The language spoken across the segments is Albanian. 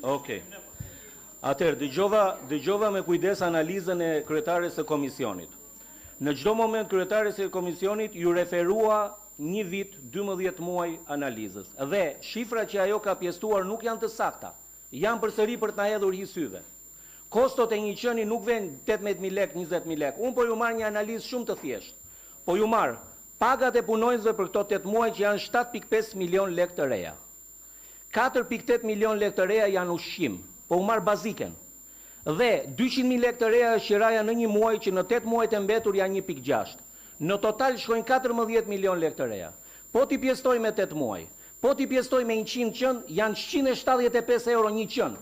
Okej. Atëherë, dëgjova me kujdes analizën e kryetares së komisionit. Në çdo moment kryetares së komisionit ju referua 1 vit, 12 muaj analizës. Dhe shifrat që ajo ka pjesëtuar nuk janë të sakta. Janë përsëri për të na hedhur hysyve. Kostot e një qeni nuk vjen 18.000 lek, 20.000 lek. Unë po ju marr një analizë shumë të thjeshtë. Po ju marr pagat e punonjësve për këto 8 muaj që janë 7.5 milion lek të reja. 4.8 milion lek të reja janë ushqim, po u marr baziken. Dhe 200.000 lek të reja është qiraja në 1 muaj që në 8 muajt e mbetur janë 1.6. Në total shkojnë 14 milion lek të reja. Po ti pjeshtoj me 8 muaj, po ti pjeshtoj me 100 qën, janë 175 euro një qën.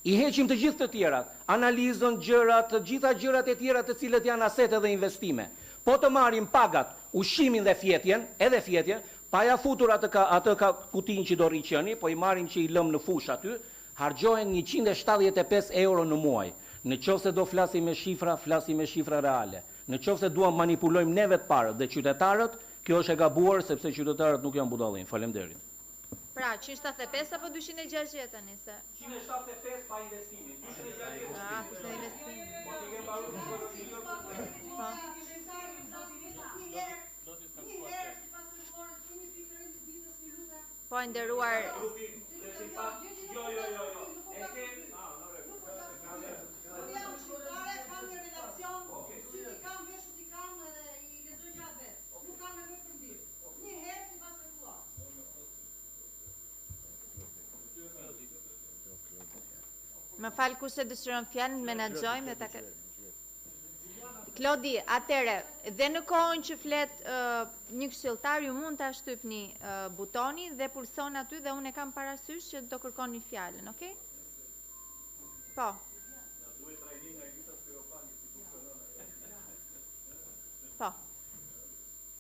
I heqim të gjithë të tjerat, analizën, gjërat, të gjitha gjërat e tjera të cilët janë asete dhe investime. Po të marrim pagat, ushqimin dhe fjetjen, edhe fjetjen, pa ja futur atë kutin që do rri qeni, po i marrim që i lëm në fush aty, hargjohen 175 euro në muaj. Në qoftë se do flasim me shifra reale. Në qoftë se duam manipulojmë neve të parët dhe qytetarët, kjo është e gabuar sepse qytetarët nuk janë budallin. Faleminderit. Pra, 175 apo 260 tani se? 175 pa investimin. 260. Ah, pa investimin. Po nderuar. Më falë kush e dëshiron fjalën, menaxhojmë dhe ta Klodi, atëre, dhe në kohën që flet një këshilltar, ju mund ta shtypni butonin dhe pulson aty dhe unë e kam parasysh që do kërkoni fjalën, okay? Po. Po.